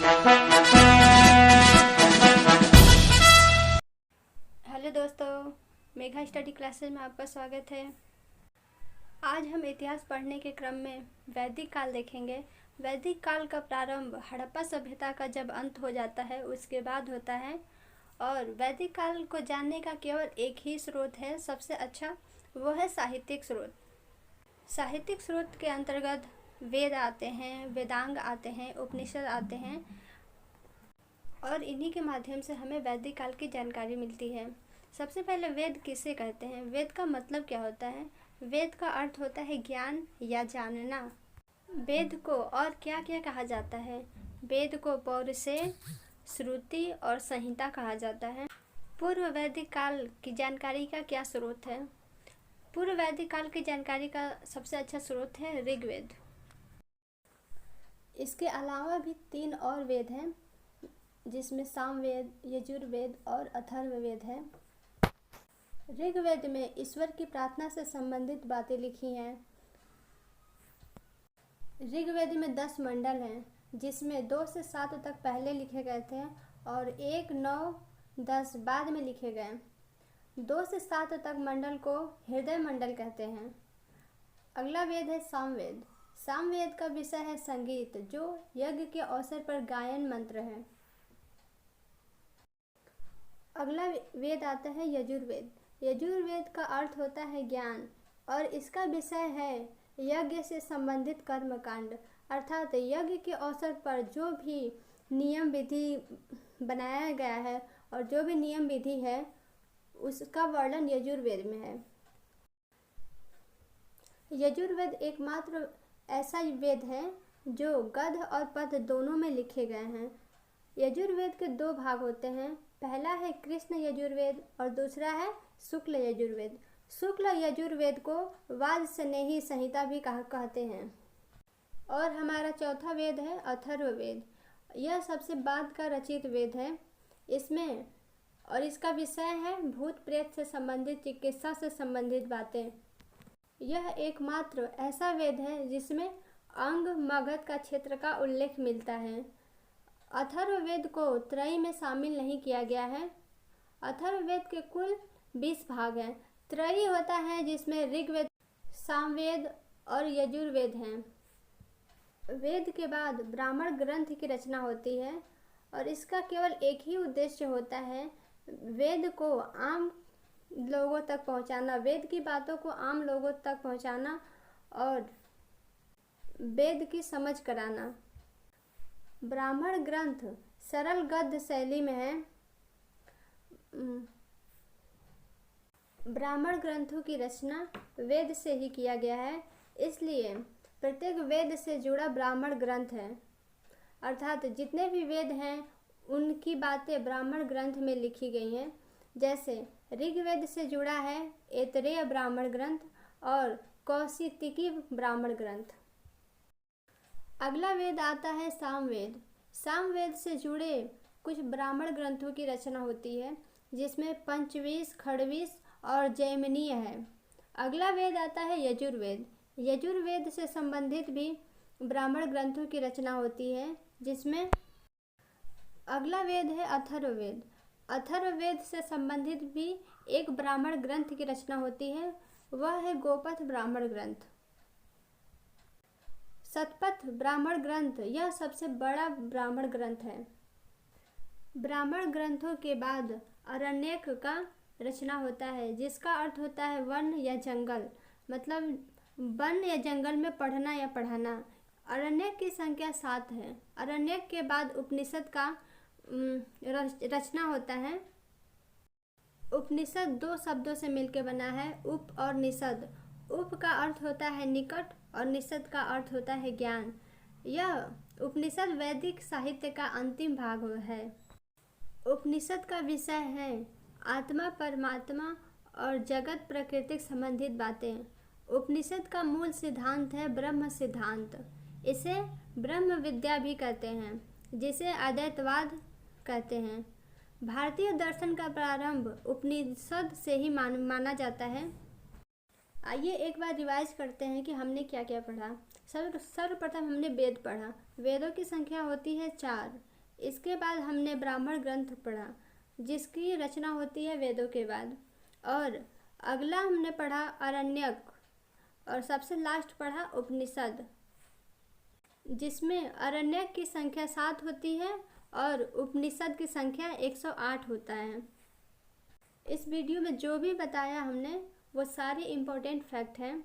Hello दोस्तों, Megha study classes में आपका स्वागत है। आज हम इतिहास पढ़ने के क्रम में वैदिक काल देखेंगे। वैदिक काल का प्रारंभ हड़प्पा सभ्यता का जब अंत हो जाता है उसके बाद होता है। और वैदिक काल को जानने का केवल एक ही स्रोत है सबसे अच्छा, वो है साहित्यिक स्रोत। साहित्यिक स्रोत के अंतर्गत वेद आते हैं, वेदांग आते हैं, उपनिषद आते हैं और इन्हीं के माध्यम से हमें वैदिक काल की जानकारी मिलती है। सबसे पहले वेद किसे कहते हैं? वेद का मतलब क्या होता है? वेद का अर्थ होता है ज्ञान या जानना। वेद को और क्या क्या कहा जाता है? वेद को पौरुषेय, श्रुति और संहिता कहा जाता है। पूर्व वैदिक काल की जानकारी का क्या स्रोत है? पूर्व वैदिक काल की जानकारी का सबसे अच्छा स्रोत है ऋग्वेद। इसके अलावा भी 3 और वेद हैं, जिसमें सामवेद, यजुर्वेद और अथर्ववेद है। ऋग्वेद में ईश्वर की प्रार्थना से संबंधित बातें लिखी हैं। ऋग्वेद में 10 मंडल हैं, जिसमें 2 से 7 तक पहले लिखे गए थे और 1, 9, 10 बाद में लिखे गए। 2 से 7 तक मंडल को हृदय मंडल कहते हैं। अगला वेद है सामवेद। सामवेद का विषय है संगीत, जो यज्ञ के अवसर पर गायन मंत्र है। अगला वेद आता है यजुर्वेद। यजुर्वेद का अर्थ होता है ज्ञान और इसका विषय है यज्ञ से संबंधित कर्मकांड, अर्थात यज्ञ के अवसर पर जो भी नियम विधि बनाया गया है और जो भी नियम विधि है उसका वर्णन यजुर्वेद में है। यजुर्वेद एकमात्र ऐसा वेद है जो गद्य और पद्य दोनों में लिखे गए हैं। यजुर्वेद के 2 भाग होते हैं, पहला है कृष्ण यजुर्वेद और दूसरा है शुक्ल यजुर्वेद। शुक्ल यजुर्वेद को वाजसनेयी संहिता भी कहते हैं। और हमारा चौथा वेद है अथर्ववेद। यह सबसे बाद का रचित वेद है। इसमें और इसका विषय है भूत प्रेत से संबंधित, चिकित्सा से संबंधित बातें। यह एकमात्र ऐसा वेद है जिसमें अंग मगध का क्षेत्र का उल्लेख मिलता है। अथर्ववेद को त्रयी में शामिल नहीं किया गया है। अथर्ववेद के कुल 20 भाग हैं। त्रयी होता है जिसमें ऋग्वेद, सामवेद और यजुर्वेद हैं। वेद के बाद ब्राह्मण ग्रंथ की रचना होती है और इसका केवल एक ही उद्देश्य होता है, वेद को आम लोगों तक पहुंचाना, वेद की बातों को आम लोगों तक पहुंचाना और वेद की समझ कराना। ब्राह्मण ग्रंथ सरल गद्य शैली में है। ब्राह्मण ग्रंथों की रचना वेद से ही किया गया है, इसलिए प्रत्येक वेद से जुड़ा ब्राह्मण ग्रंथ है, अर्थात जितने भी वेद हैं उनकी बातें ब्राह्मण ग्रंथ में लिखी गई हैं। जैसे ऋग्वेद से जुड़ा है ऐतरेय ब्राह्मण ग्रंथ और कौशितिकी ब्राह्मण ग्रंथ। अगला वेद आता है सामवेद। सामवेद से जुड़े कुछ ब्राह्मण ग्रंथों की रचना होती है, जिसमें पंचवीस, खड़वीस और जैमिनीय है। अगला वेद आता है यजुर्वेद। यजुर्वेद से संबंधित भी ब्राह्मण ग्रंथों की रचना होती है, जिसमें अगला वेद है अथर्ववेद। अथर्ववेद से संबंधित भी एक ब्राह्मण ग्रंथ की रचना होती है, वह है गोपथ ब्राह्मण ग्रंथ। शतपथ ब्राह्मण ग्रंथ यह सबसे बड़ा ब्राह्मण ग्रंथ है। ब्राह्मण ग्रंथों के बाद अरण्यक का रचना होता है, जिसका अर्थ होता है वन या जंगल, मतलब वन या जंगल में पढ़ना या पढ़ाना। अरण्यक की संख्या 7 है। अरण्यक के बाद उपनिषद का रचना होता है। उपनिषद 2 शब्दों से मिलकर बना है, उप और निषद। उप का अर्थ होता है निकट और निषद का अर्थ होता है ज्ञान। यह उपनिषद वैदिक साहित्य का अंतिम भाग है। उपनिषद का विषय है आत्मा, परमात्मा और जगत प्रकृति संबंधित बातें। उपनिषद का मूल सिद्धांत है ब्रह्म सिद्धांत। इसे ब्रह्म विद्या भी कहते हैं, जिसे अद्वैतवाद कहते हैं। भारतीय दर्शन का प्रारंभ उपनिषद से ही माना जाता है। आइए एक बार रिवाइज करते हैं कि हमने क्या क्या पढ़ा। सर्वप्रथम हमने वेद पढ़ा। वेदों की संख्या होती है 4। इसके बाद हमने ब्राह्मण ग्रंथ पढ़ा, जिसकी रचना होती है वेदों के बाद। और अगला हमने पढ़ा आरण्यक, और सबसे लास्ट पढ़ा उपनिषद, जिसमें आरण्यक की संख्या 7 होती है और उपनिषद की संख्या 108 होता है। इस वीडियो में जो भी बताया हमने वो सारे इम्पोर्टेंट फैक्ट हैं।